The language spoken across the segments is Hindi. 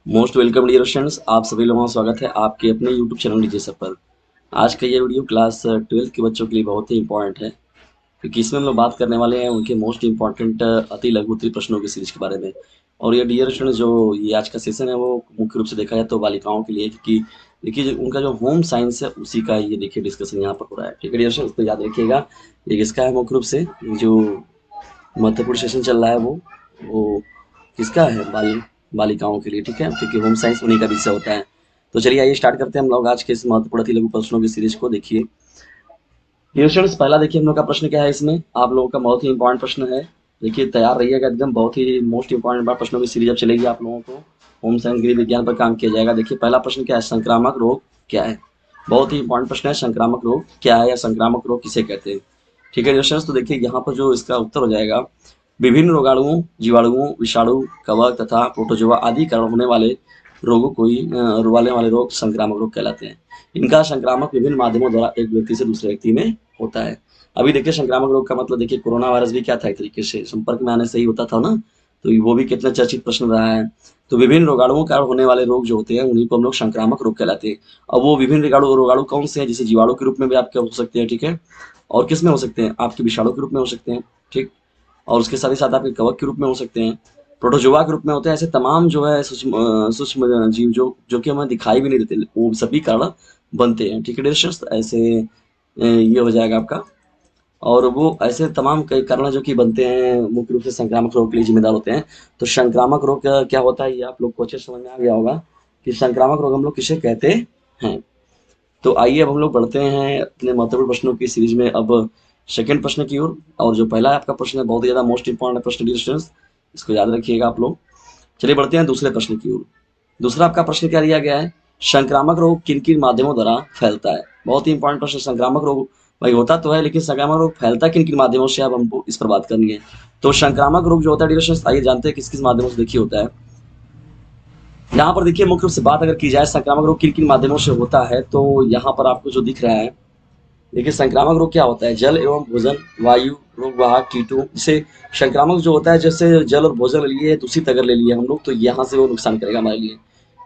मोस्ट वेलकम डियर स्टूडेंट्स, आप सभी लोगों का स्वागत है आपके अपने यूट्यूब चैनल डीजे सर पर। आज का ये वीडियो क्लास 12th के बच्चों के लिए बहुत ही इंपॉर्टेंट है, क्योंकि इसमें हम लोग बात करने वाले हैं उनके मोस्ट इंपॉर्टेंट अति लघु उत्तरीय प्रश्नों की सीरीज के बारे में। और ये डियर स्टूडेंट्स, जो ये आज का सेशन है वो मुख्य रूप से देखा जाए तो बालिकाओं के लिए, क्योंकि देखिए उनका जो होम साइंस है उसी का ये देखिए डिस्कशन यहाँ पर हो रहा है। ठीक है डियर स्टूडेंट्स, तो याद रखिएगा ये किसका है मुख्य रूप से, जो महत्वपूर्ण सेशन चल रहा है वो किसका है, बालिकाओं के लिए। ठीक है, क्योंकि होम साइंस उन्हीं का विषय होता है। तो चलिए आइए स्टार्ट करते हैं हम लोग आज के इस महत्वपूर्ण अति लघु प्रश्नों की सीरीज को। देखिए डियर स्टूडेंट्स, पहला देखिए हम लोग का प्रश्न क्या है, इसमें आप लोगों का बहुत ही इंपॉर्टेंट प्रश्न है। देखिए तैयार रहिएगा एकदम, बहुत ही मोस्ट इंपॉर्टेंट प्रश्नों की सीरीज अब चलेगी आप लोगों को। होम साइंस गृह विज्ञान पर काम किया जाएगा। देखिए पहला प्रश्न क्या है, संक्रामक रोग क्या है। बहुत ही इंपॉर्टेंट प्रश्न है, संक्रामक रोग क्या है या संक्रामक रोग किसे कहते हैं। ठीक है डियर स्टूडेंट्स, तो देखिए यहाँ पर जो इसका उत्तर हो जाएगा, विभिन्न रोगाणुओं, जीवाणुओं, विषाणु, कवक तथा प्रोटोजोआ आदि कारण होने वाले रोगों को ही वाले वाले रोग संक्रामक रोग कहलाते हैं। इनका संक्रामक विभिन्न माध्यमों द्वारा एक व्यक्ति से दूसरे व्यक्ति में होता है। अभी देखिए संक्रामक रोग का मतलब देखिए कोरोना वायरस भी क्या था, एक तरीके से संपर्क में आने से ही होता था ना, तो वो भी कितना चर्चित प्रश्न रहा है। तो विभिन्न रोगाणुओं के कारण होने वाले रोग जो होते हैं उन्हीं को हम लोग संक्रामक रोग कहलाते हैं। अब वो विभिन्न रोगाणु रोगाणु कौन से हैं, जैसे जीवाणु के रूप में भी आपके हो सकते हैं, ठीक है, और किस में हो सकते हैं, आपके विषाणु के रूप में हो सकते हैं, ठीक, और उसके साथ ही साथ आपके कवक के रूप में हो सकते हैं, प्रोटोजोआ के रूप में होते हैं। ऐसे तमाम जो है सूक्ष्म जीव जो कि हमें दिखाई भी नहीं देते, वो सभी कारण बनते हैं। ठीक है डियर, ऐसे ये हो जाएगा आपका। और वो ऐसे तमाम कई कारण जो कि बनते हैं मुख्य रूप से संक्रामक रोग के लिए जिम्मेदार होते हैं। तो संक्रामक रोग क्या होता है, ये आप लोग को अच्छे समझ में आ गया होगा कि संक्रामक रोग हम लोग किसे कहते हैं। तो आइए अब हम लोग बढ़ते हैं अपने महत्वपूर्ण प्रश्नों की सीरीज में अब सेकंड प्रश्न की ओर। और जो पहला आपका प्रश्न है बहुत ही ज्यादा मोस्ट इंपॉर्टेंट प्रश्न डियर स्टूडेंट्स, इसको याद रखिएगा आप लोग। चलिए बढ़ते हैं दूसरे प्रश्न की ओर। दूसरा आपका प्रश्न क्या दिया गया है, संक्रामक रोग किन किन माध्यमों द्वारा फैलता है। बहुत ही इंपॉर्टेंट प्रश्न, संक्रामक रोग भाई होता तो है, लेकिन संक्रामक रोग फैलता किन किन माध्यमों से, अब हमको इस पर बात करनी है। तो संक्रामक रोग जो होता है डियर स्टूडेंट्स, आइए जानते हैं किस किस माध्यमों से देखिए होता है। यहाँ पर देखिए मुख्य रूप से बात अगर की जाए संक्रामक रोग किन किन माध्यमों से होता है, तो यहाँ पर आपको जो दिख रहा है, देखिए संक्रामक रोग क्या होता है, जल एवं भोजन, वायु, रोग वाहक कीटों। जैसे संक्रामक जो होता है, जैसे जल और भोजन ले लिए, दूषित अगर ले लिए हम लोग, तो यहाँ से वो नुकसान करेगा हमारे लिए।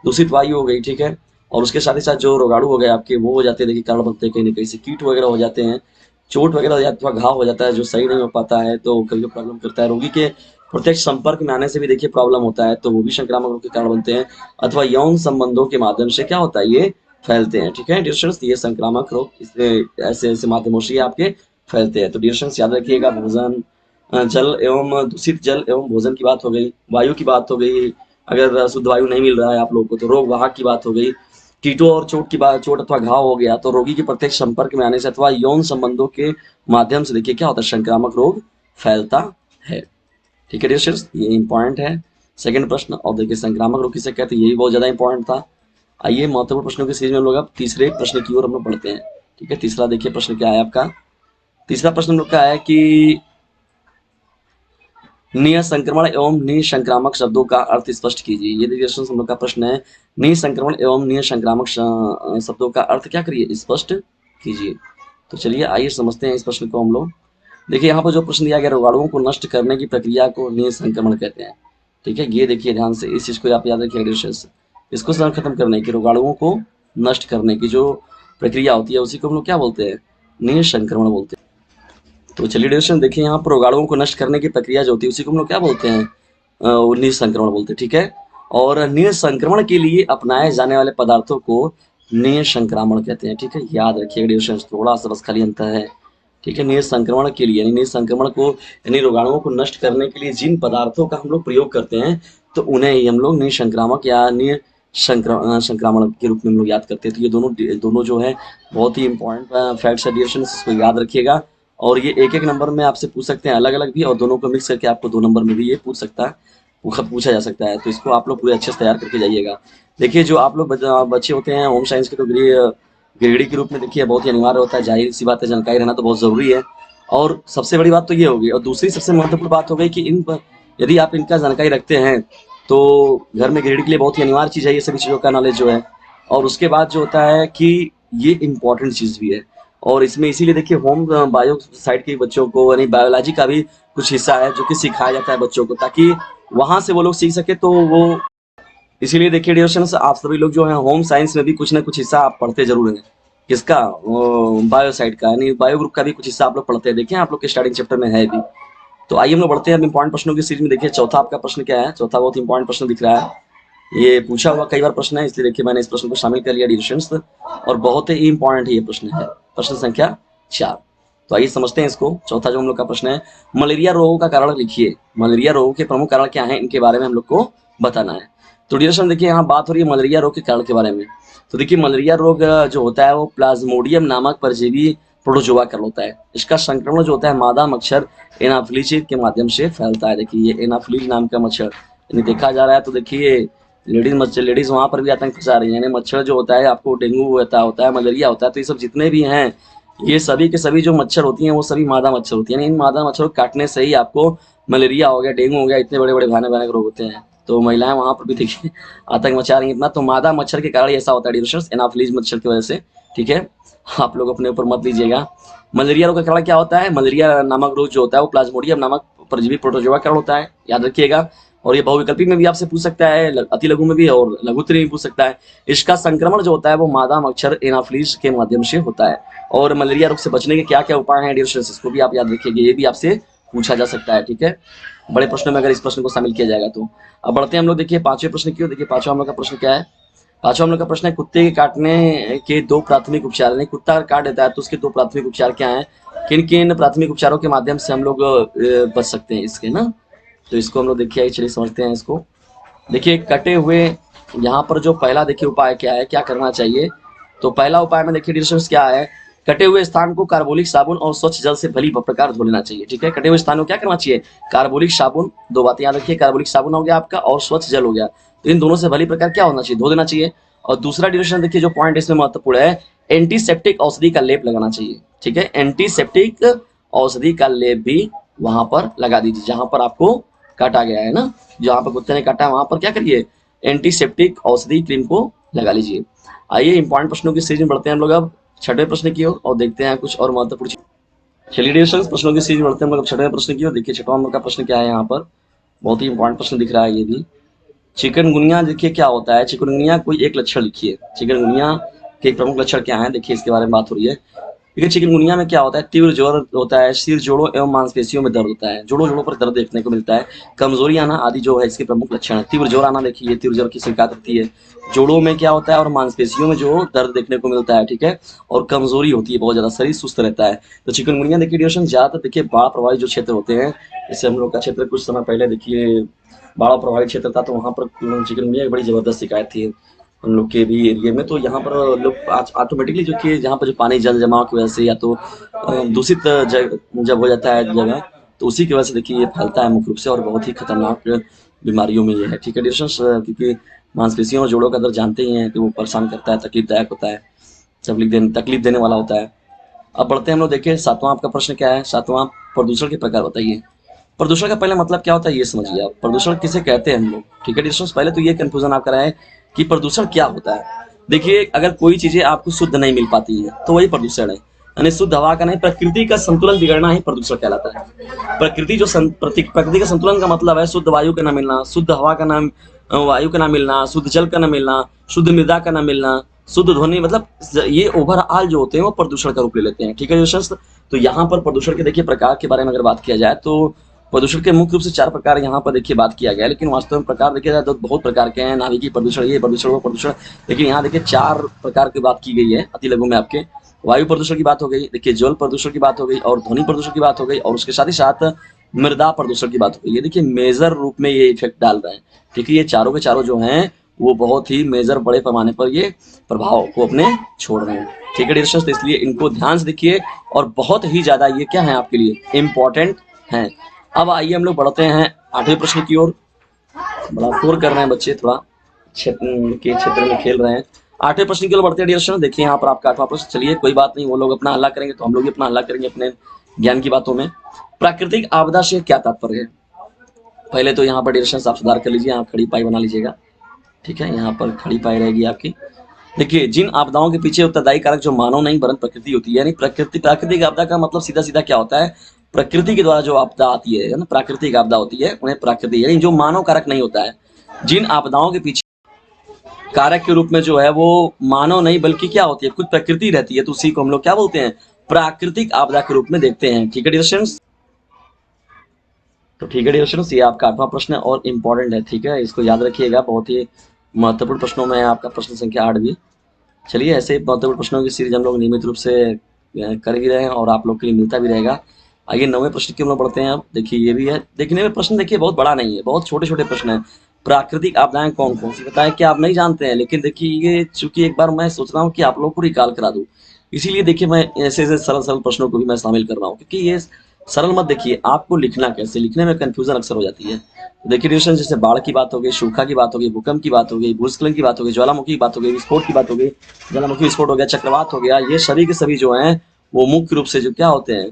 दूषित वायु हो गई, ठीक है, और उसके साथ ही साथ जो रोगाणु हो गए आपके, वो हो जाते हैं, देखिए कारण बनते हैं कहीं ना कहीं से, कीट वगैरह हो जाते हैं, चोट वगैरह हो जाती है, घाव हो जाता है जो सही नहीं हो पाता है, तो कभी प्रॉब्लम करता है। रोगी के प्रत्यक्ष संपर्क में आने से भी देखिए प्रॉब्लम होता है, तो वो भी संक्रामक रोग के कारण बनते हैं। अथवा यौन संबंधों के माध्यम से क्या होता है, ये फैलते हैं। ठीक है डियर स्टूडेंट्स, ये संक्रामक रोग इससे ऐसे ऐसे माध्यमों से आपके फैलते हैं। तो डियर स्टूडेंट्स याद रखिएगा, भोजन, जल एवं दूषित जल एवं भोजन की बात हो गई, वायु की बात हो गई, अगर शुद्ध वायु नहीं मिल रहा है आप लोगों को, तो रोग वाहक की बात हो गई, कीटों और चोट की बात, चोट अथवा घाव हो गया, तो रोगी के प्रत्यक्ष संपर्क में आने से अथवा यौन संबंधों के माध्यम से देखिए क्या होता है, संक्रामक रोग फैलता है। ठीक है डियर स्टूडेंट्स, ये इंपॉर्टेंट है सेकंड प्रश्न। और देखिए संक्रामक रोग किसे कहते हैं, ये भी बहुत ज्यादा इंपॉर्टेंट था। आइए महत्वपूर्ण प्रश्नों की सीरीज में हम लोग अब तीसरे प्रश्न की ओर हम लोग बढ़ते हैं। ठीक है, तीसरा देखिए प्रश्न क्या है आपका। तीसरा प्रश्न हम लोग का है कि निसंक्रमण एवं निसंक्रामक शब्दों का अर्थ स्पष्ट कीजिए। ये देखिए हम लोग का प्रश्न है, निसंक्रमण एवं निसंक्रामक शब्दों का अर्थ क्या करिए, स्पष्ट कीजिए। तो चलिए आइए समझते हैं इस प्रश्न को हम लोग। देखिए यहाँ पर जो प्रश्न दिया गया, रोगाणुओं को नष्ट करने की प्रक्रिया को निसंक्रमण कहते हैं। ठीक है, ये देखिए ध्यान से इस चीज को आप याद रखिए, इसको सर खत्म करने की, रोगाणुओं को नष्ट करने की जो प्रक्रिया होती है उसी को हम लोग क्या बोलते हैं, निसंक्रमण बोलते हैं। तो चलिए डिस्कशन देखिए, यहाँ पर रोगाणुओं को नष्ट करने की प्रक्रिया जो होती है उसी को हम लोग क्या बोलते हैं, निसंक्रमण बोलते हैं। ठीक है, और निसंक्रमण के लिए अपनाए जाने वाले पदार्थों को निसंक्रामण कहते हैं। ठीक है, याद रखिएगा डिस्कशन, थोड़ा सा बस खाली अंतर है। ठीक है, निसंक्रमण के लिए यानी निसंक्रमण को यानी रोगाणुओं को नष्ट करने के लिए जिन पदार्थों का हम लोग प्रयोग करते हैं, तो उन्हें ही हम लोग निसंक्रामक या संक्रामण के रूप में हम लोग याद करते हैं। तो ये दोनों जो है बहुत ही इंपॉर्टेंट फैक्ट्स है डियर, इसको याद रखिएगा। और ये एक एक नंबर में आपसे पूछ सकते हैं अलग अलग भी, और दोनों को मिक्स करके आपको 2 नंबर में भी ये पूछा जा सकता है। तो इसको आप लोग पूरे अच्छे से तैयार करके जाइएगा। देखिए जो आप लोग बच्चे होते हैं होम साइंस के, तो ग्रेडी के रूप में देखिए बहुत ही अनिवार्य होता है, जाहिर सी बात है, जानकारी रहना तो बहुत जरूरी है। और सबसे बड़ी बात तो ये होगी, और दूसरी सबसे महत्वपूर्ण बात हो गई कि यदि आप इनका जानकारी रखते हैं तो घर में ग्रेड के लिए बहुत ही अनिवार्य चीज है ये सभी चीजों का नॉलेज जो है। और उसके बाद जो होता है कि ये इंपॉर्टेंट चीज भी है, और इसमें इसीलिए देखिए होम बायो साइड के बच्चों को यानी बायोलॉजी का भी कुछ हिस्सा है जो कि सिखाया जाता है बच्चों को, ताकि वहां से वो लोग सीख सके। तो वो इसीलिए देखिए डियर स्टूडेंट्स, आप सभी लोग जो है होम साइंस में भी कुछ ना कुछ हिस्सा आप पढ़ते जरूर हैं। किसका? वो बायो साइड का, यानी बायो ग्रुप का भी कुछ हिस्सा आप लोग पढ़ते हैं। देखिए आप लोग के स्टार्टिंग चैप्टर में है भी। तो आइए हम लोग बढ़ते हैं अब इंपॉर्टेंट प्रश्नों की सीरीज में। देखिए चौथा आपका प्रश्न क्या है? चौथा बहुत इंपॉर्टेंट प्रश्न दिख रहा है, ये पूछा हुआ कई बार प्रश्न है, इसलिए देखिए मैंने इस प्रश्न को शामिल कर लिया डियर स्टूडेंट्स, और बहुत ही इंपॉर्टेंट ये प्रश्न है। प्रश्न संख्या 4। तो आइए समझते हैं इसको। चौथा जो हम लोग का प्रश्न है, मलेरिया रोगों का कारण लिखिए। मलेरिया रोगों के प्रमुख कारण क्या हैं, इनके बारे में हम लोग को बताना है। तो डियर स्टूडेंट देखिए यहाँ बात हो रही है मलेरिया रोग के कारण के बारे में। तो देखिए मलेरिया रोग जो होता है वो प्लाज्मोडियम नामक परजीवी प्रोटोजोआ कर होता है। इसका संक्रमण जो होता है मादा मच्छर एनाफ्लिज के माध्यम से फैलता है। देखिए ये एनाफ्लिज नाम का मच्छर यानी देखा जा रहा है। तो देखिए लेडीज वहां पर भी आतंक फंसा रही है। यानी मच्छर जो होता है, आपको डेंगू होता है, मलेरिया होता है, तो ये सब जितने भी हैं, ये सभी के सभी जो मच्छर होती हैं वो सभी मादा मच्छर होती हैं। इन मादा मच्छरों को काटने से ही आपको मलेरिया हो गया, डेंगू हो गया, इतने बड़े बड़े भयानक भयानक रोग होते हैं। तो महिलाएं वहां पर भी देखिए आतंक मचा रही हैं इतना। तो मादा मच्छर के कारण ऐसा होता है डिविशंस, एनाफ्लीज मच्छर की वजह से। ठीक है, आप लोग अपने ऊपर मत लीजिएगा। मलेरिया रोग का कारण क्या होता है? मलेरिया नामक रोग जो होता है वो प्लाज्मोडियम नामक परजीवी प्रोटोजोआ का कारण होता है, याद रखिएगा। और ये बहुविकल्पी में भी आपसे पूछ सकता है, अति लघु में भी और लघुत्तरी में भी पूछ सकता है। इसका संक्रमण जो होता है वो मादा मच्छर एनाफ्लीज के माध्यम से होता है। और मलेरिया रोग से बचने के क्या क्या उपाय हैं डियर, इसको भी आप याद रखिएगा, ये भी आपसे पूछा जा सकता है। ठीक है, बड़े प्रश्नों में अगर इस प्रश्न को शामिल किया जाएगा तो। अब बढ़ते हैं हम लोग, देखिए पांचवें प्रश्न की ओर। देखिए पांचवा हम लोग का प्रश्न क्या है? पांचवा हम लोग का प्रश्न है, कुत्ते के काटने के दो प्राथमिक उपचार। यानी कुत्ता अगर काट देता है तो उसके दो प्राथमिक उपचार क्या हैं? किन किन प्राथमिक उपचारों के माध्यम से हम लोग बच सकते हैं इसके ना? तो इसको हम लोग देखिए चलिए समझते हैं इसको। देखिए कटे हुए, यहाँ पर जो पहला देखिए उपाय क्या है, क्या करना चाहिए? तो पहला उपाय में देखिए डिस्टेंस क्या है, कटे हुए स्थान को कार्बोलिक साबुन और स्वच्छ जल से भली प्रकार धो लेना चाहिए। ठीक है, कटे हुए स्थान को क्या करना चाहिए? कार्बोलिक साबुन, दो बातें याद रखिए, कार्बोलिक साबुन हो गया आपका और स्वच्छ जल हो गया। तो इन दोनों से भली प्रकार क्या होना चाहिए? धो देना चाहिए। और दूसरा ड्यूरेशन देखिए जो पॉइंट इसमें महत्वपूर्ण है, एंटीसेप्टिक औषधि का लेप लगाना चाहिए। ठीक है, एंटीसेप्टिक औषधि का लेप भी वहां पर लगा दीजिए जहां पर आपको काटा गया है ना, जहां पर कुत्ते ने काटा है वहां पर क्या करिए? एंटीसेप्टिक औषधि क्रीम को लगा लीजिए। आइए इंपॉर्टेंट प्रश्नों की सीरीज में बढ़ते हैं हम लोग अब छठवें प्रश्न की ओर और देखते हैं कुछ और महत्वपूर्ण। चलिए डियर स्टूडेंट्स, प्रश्नों की सीरीज में बढ़ते हैं हम लोग छठवें प्रश्न की ओर। देखिए छठवां हम लोग का प्रश्न क्या है यहाँ पर, बहुत ही इंपॉर्टेंट प्रश्न दिख रहा है ये भी। चिकनगुनिया देखिए क्या होता है? चिकनगुनिया कोई एक लक्षण लिखिए। चिकनगुनिया के प्रमुख लक्षण क्या है? देखिए इसके बारे में बात हो रही है। देखिए चिकनगुनिया में क्या होता है? तीव्र ज्वर होता है, सिर जोड़ों एवं मांसपेशियों में दर्द होता है, जोड़ों जोड़ों पर दर्द देखने को मिलता है, कमजोरी आना आदि जो है इसके प्रमुख लक्षण है। तीव्र ज्वर आना, देखिए ये तीव्र ज्वर की शिकायत होती है, जोड़ों में क्या होता है और मांसपेशियों में जो दर्द देखने को मिलता है। ठीक है, और कमजोरी होती है बहुत ज्यादा, शरीर सुस्त रहता है। तो चिकनगुनिया देखिए ड्यूरेशन ज्यादातर देखिए बाढ़ प्रभावित जो क्षेत्र होते हैं, जैसे हम लोग का क्षेत्र कुछ समय पहले देखिए बाढ़ प्रभावित क्षेत्र था, तो वहाँ पर चिकनगुनिया की बड़ी जबरदस्त शिकायत थी हम लोग के भी एरिया में। तो यहाँ पर लोग ऑटोमेटिकली जो कि जहाँ पर जो पानी जल जमाव की वजह से या तो दूषित जब हो जाता है जगह, तो उसी की वजह से देखिए ये फैलता है मुख्य रूप से और बहुत ही खतरनाक बीमारियों में ये है। ठीक है डिस्टेंस, क्योंकि मांसपेशियों और जोड़ों का दर्द जानते ही हैं कि वो परेशान करता है, तकलीफदायक होता है, तकलीफ देने वाला होता है। अब बढ़ते हैं हम लोग, देखिए सातवां आपका प्रश्न क्या है? सातवां, प्रदूषण के प्रकार बताइए। प्रदूषण का पहले मतलब क्या होता है ये समझिए आप, प्रदूषण किसे कहते हैं हम लोग। ठीक है डिस्टेंस, पहले तो ये कंफ्यूजन आपका रहा है कि प्रदूषण क्या होता है। देखिए अगर कोई चीजें आपको शुद्ध नहीं मिल पाती है तो वही प्रदूषण है, यानी शुद्ध हवा का नहीं, प्रकृति का संतुलन बिगड़ना ही प्रदूषण कहलाता है। प्रकृति का संतुलन का मतलब है शुद्ध वायु का न मिलना, शुद्ध हवा का नाम वायु का ना मिलना, शुद्ध जल का ना मिलना, शुद्ध मृदा का ना मिलना, शुद्ध ध्वनि, मतलब ये ओवरऑल जो होते हैं वो प्रदूषण का रूप ले लेते हैं। ठीक है दोस्तों, तो यहाँ पर प्रदूषण के देखिए प्रकार के बारे में अगर बात किया जाए तो प्रदूषण के मुख्य रूप से 4 प्रकार यहाँ पर देखिए बात किया गया है, लेकिन वास्तव में प्रकार देखिए जाए तो बहुत प्रकार के हैं। नाभिकीय प्रदूषण, ये प्रदूषण, वो प्रदूषण, लेकिन यहाँ देखिए 4 प्रकार की बात की गई है अति लघु में आपके। वायु प्रदूषण की बात हो गई, देखिए जल प्रदूषण की बात हो गई, और ध्वनि प्रदूषण की बात हो गई, और उसके साथ ही साथ मृदा प्रदूषण की बात हो गई। ये देखिए मेजर रूप में ये इफेक्ट डाल रहे हैं, क्योंकि ये चारों के चारों जो हैं वो बहुत ही मेजर बड़े पैमाने पर ये प्रभाव को अपने छोड़ रहे हैं। ठीक है डिस्टेंस, तो इसलिए इनको ध्यान से देखिए और बहुत ही ज्यादा ये क्या है आपके लिए इम्पोर्टेंट है। अब आइए हम लोग बढ़ते हैं 8वें प्रश्न की ओर। बड़ा शोर कर रहे हैं बच्चे, थोड़ा क्षेत्र में खेल रहे हैं। 8वें प्रश्न की ओर बढ़ते हैं डियर स्टूडेंट। देखिए यहाँ पर आपका 8वां प्रश्न, चलिए कोई बात नहीं, वो लोग अपना हल्ला करेंगे तो हम लोग भी अपना हल्ला करेंगे अपने ज्ञान की बातों में। प्राकृतिक आपदा से क्या तात्पर्य है? पहले तो यहाँ पर डियर स्टूडेंट आप सुधार कर लीजिए, आप खड़ी पाई बना लीजिएगा। ठीक है, यहाँ पर खड़ी पाई रहेगी आपकी। देखिए जिन आपदाओं के पीछे उत्तरदायी कारक जो मानव नहीं वरन प्रकृति होती है, यानी प्राकृतिक आपदा का मतलब सीधा सीधा क्या होता है? प्रकृति के द्वारा जो आपदा आती है ना, प्राकृतिक आपदा होती है, उन्हें प्राकृतिक यानी जो मानव कारक नहीं होता है। जिन आपदाओं के पीछे कारक के रूप में जो है वो मानव नहीं बल्कि क्या होती है, खुद प्रकृति रहती है, तो उसी को हम लोग क्या बोलते हैं, प्राकृतिक आपदा के रूप में देखते हैं। ठीक है डियर स्टूडेंट्स, तो ठीक है डियर स्टूडेंट्स, ये आपका 8वां प्रश्न है और इम्पोर्टेंट है। ठीक है, इसको याद रखिएगा, बहुत ही महत्वपूर्ण प्रश्नों में है आपका प्रश्न संख्या 8 भी। चलिए, ऐसे महत्वपूर्ण प्रश्नों की सीरीज हम लोग नियमित रूप से कर भी रहे हैं और आप लोग के लिए मिलता भी रहेगा। आइए 9वें प्रश्न की हम लोग बढ़ते हैं। अब देखिए, ये भी है, देखने में प्रश्न देखिए बहुत बड़ा नहीं है, बहुत छोटे छोटे प्रश्न है। प्राकृतिक आपदाएं कौन कौन सी बताएं, क्या आप नहीं जानते हैं, लेकिन देखिए ये चूंकि एक बार मैं सोच रहा हूँ कि आप लोग को रिकॉल करा दूं, इसीलिए देखिए मैं ऐसे ऐसे सरल सरल प्रश्नों को भी मैं शामिल कर रहा हूँ, क्योंकि ये सरल मत देखिए, आपको लिखना कैसे, लिखने में कंफ्यूजन अक्सर हो जाती है। देखिए डिस्कशन, जैसे बाढ़ की बात हो गई, सूखा की बात हो गई, भूकंप की बात हो गई, भूस्खलन की बात हो गई, ज्वालामुखी की बात हो गई, विस्फोट की बात हो गई, ज्वालामुखी विस्फोट हो गया, चक्रवात हो गया, ये सभी के सभी जो हैं वो मुख्य रूप से जो क्या होते हैं।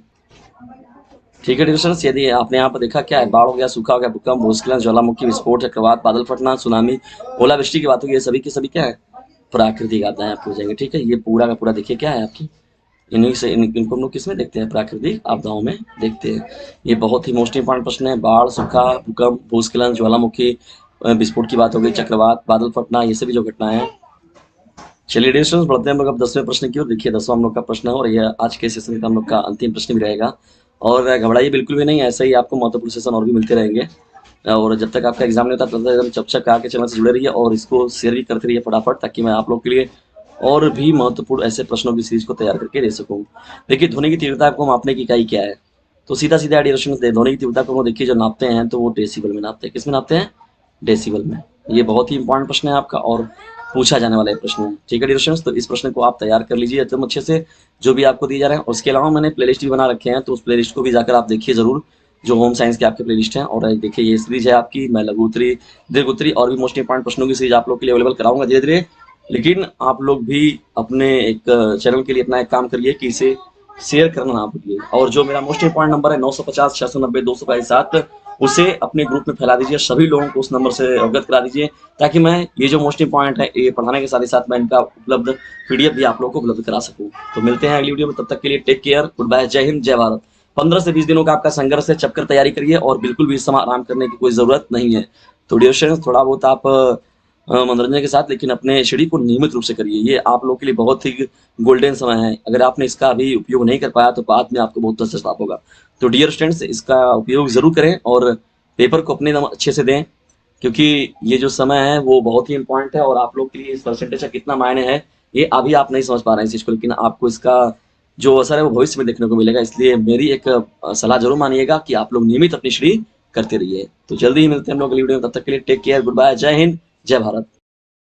ठीक है डिस्कशन, यदि आपने यहाँ पर देखा क्या है, बाढ़ हो गया, सूखा हो गया, भूकंप, भूस्खलन, ज्वालामुखी विस्फोट, चक्रवात, बादल फटना, सुनामी, ओलावृष्टि की बात हो गई, ये सभी के सभी क्या है, प्राकृतिक आपदाएं आपको हो जाएंगे। ठीक है, ये पूरा का पूरा देखिए क्या है आपकी, इन्हीं से इनको हम लोग किसमें देखते हैं, प्राकृतिक आपदाओं में देखते हैं। ये बहुत ही मोस्ट इंपॉर्टेंट प्रश्न है। बाढ़, सूखा, भूकंप, भूस्खलन, ज्वालामुखी विस्फोट की बात हो गई, चक्रवात, बादल फटना, ये सभी जो घटनाएं हैं। चलिए डियर स्टूडेंट्स, बढ़ते हैं हम लोग अब 10वें प्रश्न की ओर। देखिए 10वां हम लोग का प्रश्न है और यह आज के सेशन का हम लोग का अंतिम प्रश्न भी रहेगा। और घबराइए बिल्कुल भी नहीं, ऐसे ही आपको महत्वपूर्ण सेशन और भी मिलते रहेंगे। और जब तक आपका एग्जाम नहीं होता तब तक एकदम चपचप आके चैनल से जुड़े रहिए और इसको शेयर भी करते रहिए फटाफट, ताकि मैं आप लोग के लिए और भी महत्वपूर्ण ऐसे प्रश्नों की सीरीज को तैयार करके दे सकूं। देखिए ध्वनि की तीव्रता को मापने की इकाई क्या है, तो सीधा सीधा डिरेक्शन दे, ध्वनि की तीव्रता को देखिए जो नापते हैं तो वो डेसिबल में नापते हैं। किस में नापते हैं, डेसिबल में। ये बहुत ही इंपॉर्टेंट प्रश्न है आपका और पूछा जाने वाला है प्रश्न है। ठीक है डिरेक्शन, तो इस प्रश्न को आप तैयार कर लीजिए एकदम अच्छे से, जो भी आपको दिए जा रहे हैं। उसके अलावा मैंने प्लेलिस्ट भी बना रखे हैं, तो उस प्लेलिस्ट को भी जाकर आप देखिए जरूर, जो होम साइंस के आपके प्लेलिस्ट हैं। और देखिए ये सीरीज है आपकी, मैं लघु उत्तरी, दीर्घ उत्तरी और भी मोस्ट इंपॉर्टेंट प्रश्नों की सीरीज आप लोग के लिए अवेलेबल कराऊंगा धीरे धीरे। लेकिन आप लोग भी अपने एक चैनल के लिए अपना एक काम करिए कि इसे शेयर करना ना भूलिए, और जो मेरा मोस्ट इंपॉर्टेंट नंबर है 950 690 222 उसे अपने ग्रुप में फैला दीजिए, सभी लोगों को उस नंबर से अवगत करा दीजिए, ताकि मैं ये जो मोस्ट इंपॉर्टेंट है ये पढ़ाने के साथ ही साथ मैं इनका उपलब्ध पीडीएफ भी आप लोगों को उपलब्ध करा सकूं। तो मिलते हैं अगली वीडियो में, तब तक के लिए टेक केयर, गुड बाय, जय हिंद, जय भारत। 15 से 20 दिनों का आपका संघर्ष है, चपकर तैयारी करिए और बिल्कुल भी इस समय आराम करने की कोई जरूरत नहीं है। तो डियर स्टूडेंट्स, थोड़ा बहुत आप मनोरंजन के साथ लेकिन अपने स्टडी को नियमित रूप से करिए, ये आप लोग के लिए बहुत ही गोल्डन समय है। अगर आपने इसका अभी उपयोग नहीं कर पाया तो बाद में आपको बहुत पछतावा होगा। तो डियर स्टूडेंट्स, इसका उपयोग जरूर करें और पेपर को अपने अच्छे से दें, क्योंकि ये जो समय है वो बहुत ही इंपॉर्टेंट है और आप लोग के लिए इस परसेंटेज का कितना मायने है ये अभी आप नहीं समझ पा रहे हैं इस चीज को, लेकिन आपको इसका जो असर है वो भविष्य में देखने को मिलेगा। इसलिए मेरी एक सलाह जरूर मानिएगा कि आप लोग नियमित अपनी स्टडी करते रहिए। तो जल्दी ही मिलते हैं हम लोग अगली वीडियो में, तब तक के लिए टेक केयर, गुड बाय, जय हिंद, जय भारत।